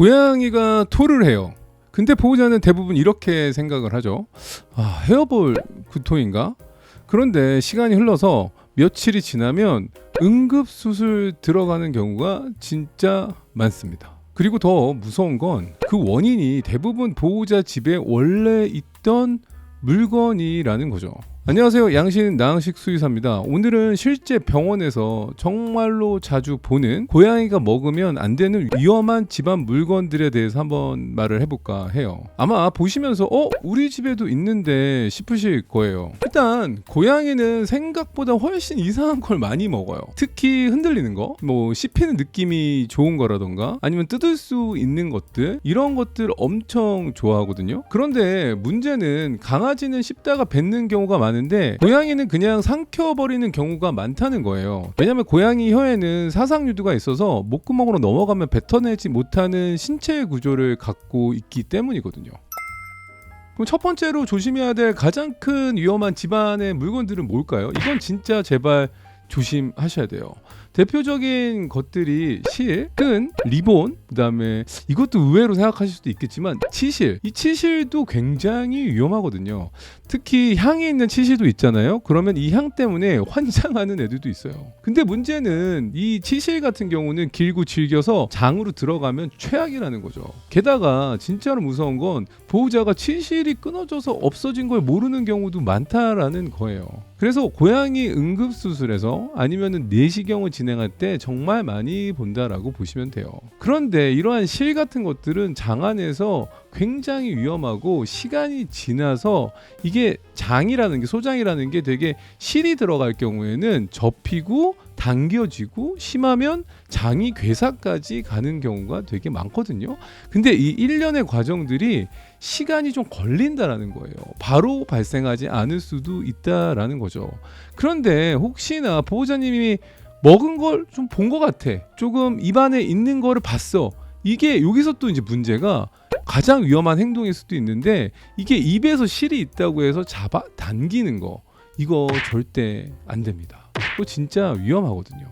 고양이가 토를 해요. 근데 보호자는 대부분 이렇게 생각을 하죠. 헤어볼 구토인가? 그런데 시간이 흘러서 며칠이 지나면 응급수술 들어가는 경우가 진짜 많습니다. 그리고 더 무서운 건 그 원인이 대부분 보호자 집에 원래 있던 물건이라는 거죠. 안녕하세요. 양신 나항식 수의사입니다. 오늘은 실제 병원에서 정말로 자주 보는 고양이가 먹으면 안 되는 위험한 집안 물건들에 대해서 한번 말을 해볼까 해요. 아마 보시면서 우리 집에도 있는데 싶으실 거예요. 일단 고양이는 생각보다 훨씬 이상한 걸 많이 먹어요. 특히 흔들리는 거, 씹히는 느낌이 좋은 거라던가 아니면 뜯을 수 있는 것들, 이런 것들 엄청 좋아하거든요. 그런데 문제는 강아지는 씹다가 뱉는 경우가 많은데 고양이는 그냥 삼켜버리는 경우가 많다는 거예요. 왜냐하면 고양이 혀에는 사상유두가 있어서 목구멍으로 넘어가면 뱉어내지 못하는 신체 구조를 갖고 있기 때문이거든요. 그럼 첫 번째로 조심해야 될 가장 큰 위험한 집안의 물건들은 뭘까요? 이건 진짜 제발 조심하셔야 돼요. 대표적인 것들이 실, 끈, 리본, 그 다음에 이것도 의외로 생각하실 수도 있겠지만 치실. 이 치실도 굉장히 위험하거든요. 특히 향이 있는 치실도 있잖아요. 그러면 이 향 때문에 환장하는 애들도 있어요. 근데 문제는 이 치실 같은 경우는 길고 질겨서 장으로 들어가면 최악이라는 거죠. 게다가 진짜로 무서운 건 보호자가 치실이 끊어져서 없어진 걸 모르는 경우도 많다라는 거예요. 그래서 고양이 응급수술에서 아니면은 내시경을 진행할 때 정말 많이 본다라고 보시면 돼요. 그런데 이러한 실 같은 것들은 장 안에서 굉장히 위험하고 시간이 지나서 이게 장이라는 게, 소장이라는 게 되게 실이 들어갈 경우에는 접히고 당겨지고 심하면 장이 괴사까지 가는 경우가 되게 많거든요. 근데 이 일련의 과정들이 시간이 좀 걸린다라는 거예요. 바로 발생하지 않을 수도 있다라는 거죠. 그런데 혹시나 보호자님이 먹은 걸 좀 본 것 같아, 조금 입안에 있는 거를 봤어, 이게 여기서 또 이제 문제가 가장 위험한 행동일 수도 있는데, 이게 입에서 실이 있다고 해서 잡아 당기는 거, 이거 절대 안 됩니다. 이거 진짜 위험하거든요.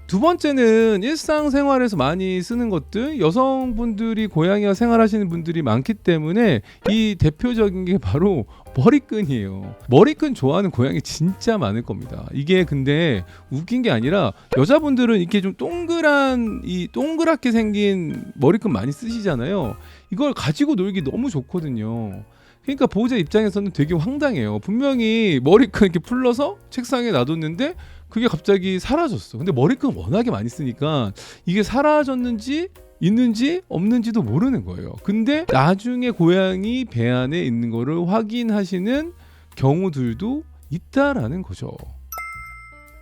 두 번째는 일상생활에서 많이 쓰는 것들, 여성분들이 고양이와 생활하시는 분들이 많기 때문에 이 대표적인 게 바로 머리끈이에요. 머리끈 좋아하는 고양이 진짜 많을 겁니다. 이게 근데 웃긴 게 아니라 여자분들은 이렇게 좀 동그랗게 생긴 머리끈 많이 쓰시잖아요. 이걸 가지고 놀기 너무 좋거든요. 그러니까 보호자 입장에서는 되게 황당해요. 분명히 머리끈 이렇게 풀러서 책상에 놔뒀는데 그게 갑자기 사라졌어. 근데 머리끈 워낙에 많이 쓰니까 이게 사라졌는지 있는지 없는지도 모르는 거예요. 근데 나중에 고양이 배 안에 있는 거를 확인하시는 경우들도 있다라는 거죠.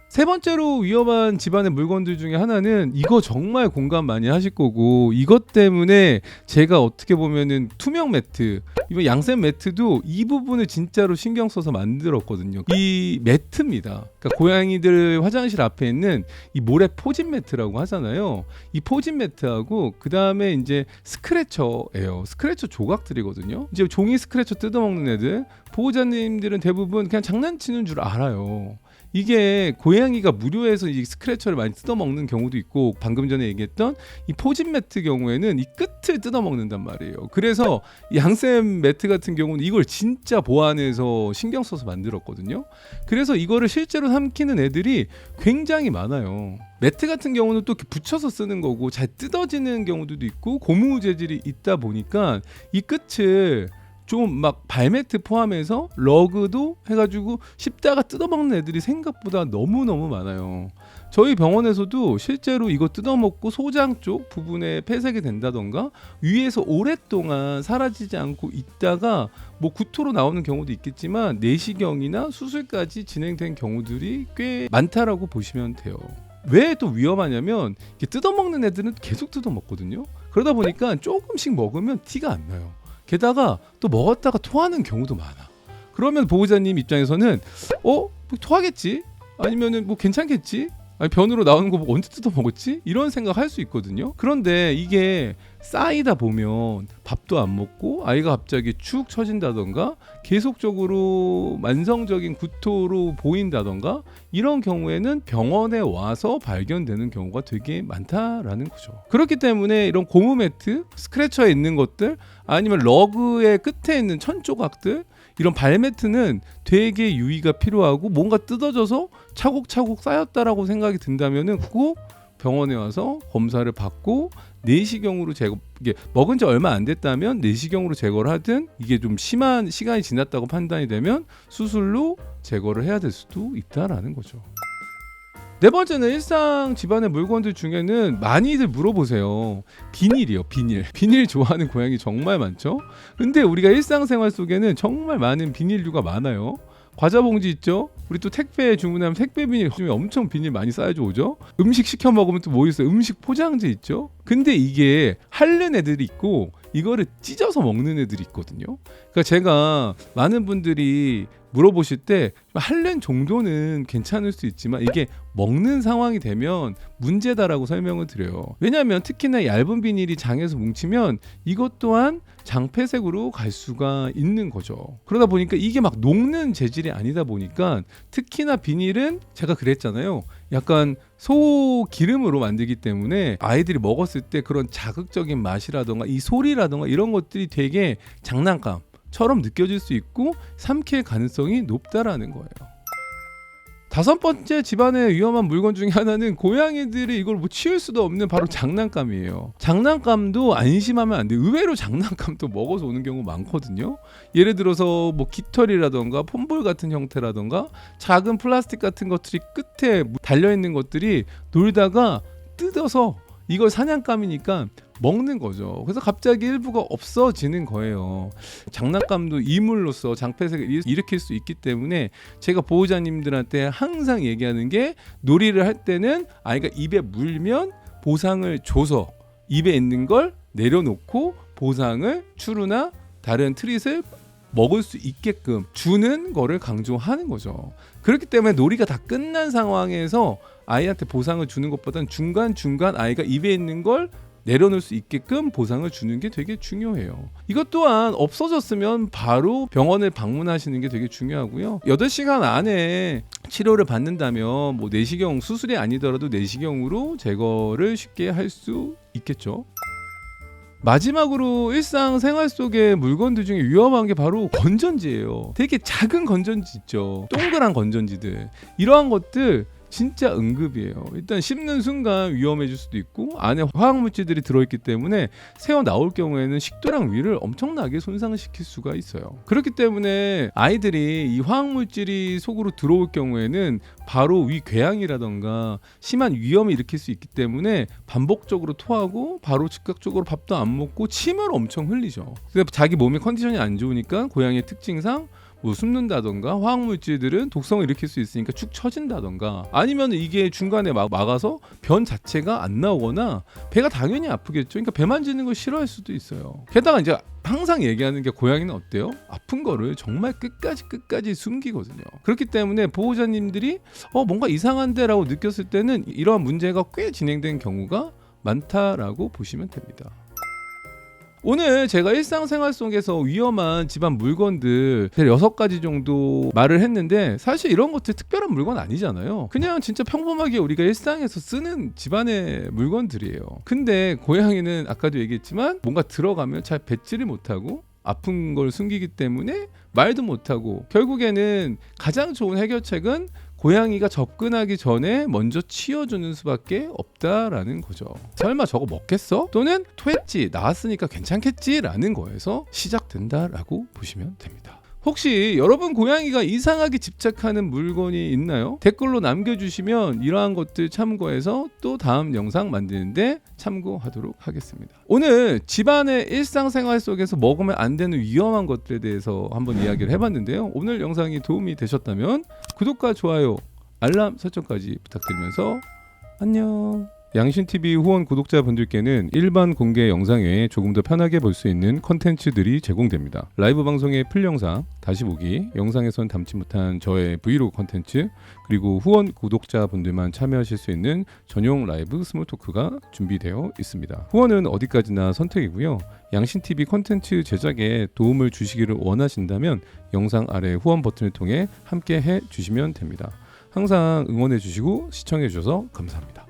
세 번째로 위험한 집안의 물건들 중에 하나는, 이거 정말 공감 많이 하실 거고, 이것 때문에 제가 어떻게 보면은 투명 매트, 이번 양쌤 매트도 이 부분을 진짜로 신경 써서 만들었거든요. 이 매트입니다. 그러니까 고양이들 화장실 앞에 있는 이 모래 포진 매트라고 하잖아요. 이 포진 매트하고 그 다음에 이제 스크래처예요. 스크래처 조각들이거든요. 이제 종이 스크래처 뜯어먹는 애들, 보호자님들은 대부분 그냥 장난치는 줄 알아요. 이게 고양이가 무료해서 이 스크래처를 많이 뜯어먹는 경우도 있고, 방금 전에 얘기했던 이 포진 매트 경우에는 이 끝을 뜯어먹는단 말이에요. 그래서 양쌤 매트 같은 경우는 이걸 진짜 보완해서 신경 써서 만들었거든요. 그래서 이거를 실제로 삼키는 애들이 굉장히 많아요. 매트 같은 경우는 또 이렇게 붙여서 쓰는 거고 잘 뜯어지는 경우도 있고, 고무 재질이 있다 보니까 이 끝을 좀 막 발매트 포함해서 러그도 해가지고 씹다가 뜯어먹는 애들이 생각보다 너무너무 많아요. 저희 병원에서도 실제로 이거 뜯어먹고 소장 쪽 부분에 폐색이 된다던가 위에서 오랫동안 사라지지 않고 있다가 구토로 나오는 경우도 있겠지만 내시경이나 수술까지 진행된 경우들이 꽤 많다라고 보시면 돼요. 왜 또 위험하냐면 이렇게 뜯어먹는 애들은 계속 뜯어먹거든요. 그러다 보니까 조금씩 먹으면 티가 안 나요. 게다가 또 먹었다가 토하는 경우도 많아. 그러면 보호자님 입장에서는 토하겠지? 아니면은 괜찮겠지? 아니, 변으로 나오는 거 보고 언제 뜯어 먹었지? 이런 생각 할 수 있거든요. 그런데 이게 쌓이다 보면 밥도 안 먹고 아이가 갑자기 축 처진다던가 계속적으로 만성적인 구토로 보인다던가 이런 경우에는 병원에 와서 발견되는 경우가 되게 많다라는 거죠. 그렇기 때문에 이런 고무 매트, 스크래처에 있는 것들 아니면 러그의 끝에 있는 천 조각들 이런 발매트는 되게 유의가 필요하고 뭔가 뜯어져서 차곡차곡 쌓였다라고 생각이 든다면은 꼭 병원에 와서 검사를 받고 내시경으로 제거, 이게 먹은 지 얼마 안 됐다면 내시경으로 제거를 하든 이게 좀 심한 시간이 지났다고 판단이 되면 수술로 제거를 해야 될 수도 있다라는 거죠. 네 번째는 일상 집안의 물건들 중에는 많이들 물어보세요. 비닐이요, 비닐. 비닐 좋아하는 고양이 정말 많죠? 근데 우리가 일상생활 속에는 정말 많은 비닐류가 많아요. 과자 봉지 있죠? 우리 또 택배 주문하면 택배 비닐 요즘에 엄청 비닐 많이 쌓여져 오죠? 음식 시켜 먹으면 또 뭐 있어요? 음식 포장지 있죠? 근데 이게 핥는 애들이 있고 이거를 찢어서 먹는 애들이 있거든요. 그러니까 제가 많은 분들이 물어보실 때 핥는 정도는 괜찮을 수 있지만 이게 먹는 상황이 되면 문제다라고 설명을 드려요. 왜냐하면 특히나 얇은 비닐이 장에서 뭉치면 이것 또한 장폐색으로 갈 수가 있는 거죠. 그러다 보니까 이게 막 녹는 재질이 아니다 보니까 특히나 비닐은 제가 그랬잖아요. 약간 소 기름으로 만들기 때문에 아이들이 먹었을 때 그런 자극적인 맛이라던가 이 소리라던가 이런 것들이 되게 장난감처럼 느껴질 수 있고 삼킬 가능성이 높다라는 거예요. 다섯 번째 집안의 위험한 물건 중에 하나는 고양이들이 이걸 뭐 치울 수도 없는 바로 장난감이에요. 장난감도 안심하면 안 돼. 의외로 장난감도 먹어서 오는 경우 많거든요. 예를 들어서 뭐 깃털이라던가 폼볼 같은 형태라던가 작은 플라스틱 같은 것들이 끝에 달려있는 것들이 놀다가 뜯어서 이걸 사냥감이니까 먹는 거죠. 그래서 갑자기 일부가 없어지는 거예요. 장난감도 이물로서 장폐색을 일으킬 수 있기 때문에 제가 보호자님들한테 항상 얘기하는 게 놀이를 할 때는 아이가 입에 물면 보상을 줘서 입에 있는 걸 내려놓고 보상을 추루나 다른 트릿을 먹을 수 있게끔 주는 거를 강조하는 거죠. 그렇기 때문에 놀이가 다 끝난 상황에서 아이한테 보상을 주는 것보다는 중간중간 아이가 입에 있는 걸 내려놓을 수 있게끔 보상을 주는 게 되게 중요해요. 이것 또한 없어졌으면 바로 병원을 방문하시는 게 되게 중요하고요. 8시간 안에 치료를 받는다면 뭐 내시경 수술이 아니더라도 내시경으로 제거를 쉽게 할 수 있겠죠. 마지막으로 일상생활 속의 물건들 중에 위험한 게 바로 건전지예요. 되게 작은 건전지 있죠. 동그란 건전지들. 이러한 것들 진짜 응급이에요. 일단 씹는 순간 위험해질 수도 있고 안에 화학물질들이 들어있기 때문에 새어 나올 경우에는 식도랑 위를 엄청나게 손상시킬 수가 있어요. 그렇기 때문에 아이들이 이 화학물질이 속으로 들어올 경우에는 바로 위궤양이라던가 심한 위험을 일으킬 수 있기 때문에 반복적으로 토하고 바로 즉각적으로 밥도 안 먹고 침을 엄청 흘리죠. 그래서 자기 몸의 컨디션이 안 좋으니까 고양이의 특징상 뭐 숨는다던가 화학물질들은 독성을 일으킬 수 있으니까 축 처진다던가 아니면 이게 중간에 막아서 변 자체가 안 나오거나 배가 당연히 아프겠죠. 그러니까 배 만지는 걸 싫어할 수도 있어요. 게다가 이제 항상 얘기하는 게 고양이는 어때요? 아픈 거를 정말 끝까지 숨기거든요. 그렇기 때문에 보호자님들이 뭔가 이상한데 라고 느꼈을 때는 이러한 문제가 꽤 진행된 경우가 많다라고 보시면 됩니다. 오늘 제가 일상생활 속에서 위험한 집안 물건들 6가지 정도 말을 했는데 사실 이런 것들 특별한 물건 아니잖아요. 그냥 진짜 평범하게 우리가 일상에서 쓰는 집안의 물건들이에요. 근데 고양이는 아까도 얘기했지만 뭔가 들어가면 잘 뱉지를 못하고 아픈 걸 숨기기 때문에 말도 못하고 결국에는 가장 좋은 해결책은 고양이가 접근하기 전에 먼저 치워주는 수밖에 없다라는 거죠. 설마 저거 먹겠어? 또는 토했지, 나왔으니까 괜찮겠지? 라는 거에서 시작된다라고 보시면 됩니다. 혹시 여러분 고양이가 이상하게 집착하는 물건이 있나요? 댓글로 남겨주시면 이러한 것들 참고해서 또 다음 영상 만드는데 참고하도록 하겠습니다. 오늘 집안의 일상생활 속에서 먹으면 안 되는 위험한 것들에 대해서 한번 이야기를 해봤는데요. 오늘 영상이 도움이 되셨다면 구독과 좋아요, 알람 설정까지 부탁드리면서 안녕. 양신TV 후원 구독자분들께는 일반 공개 영상 외에 조금 더 편하게 볼 수 있는 컨텐츠들이 제공됩니다. 라이브 방송의 풀 영상, 다시 보기, 영상에선 담지 못한 저의 브이로그 컨텐츠, 그리고 후원 구독자분들만 참여하실 수 있는 전용 라이브 스몰 토크가 준비되어 있습니다. 후원은 어디까지나 선택이고요. 양신TV 컨텐츠 제작에 도움을 주시기를 원하신다면 영상 아래 후원 버튼을 통해 함께 해주시면 됩니다. 항상 응원해주시고 시청해주셔서 감사합니다.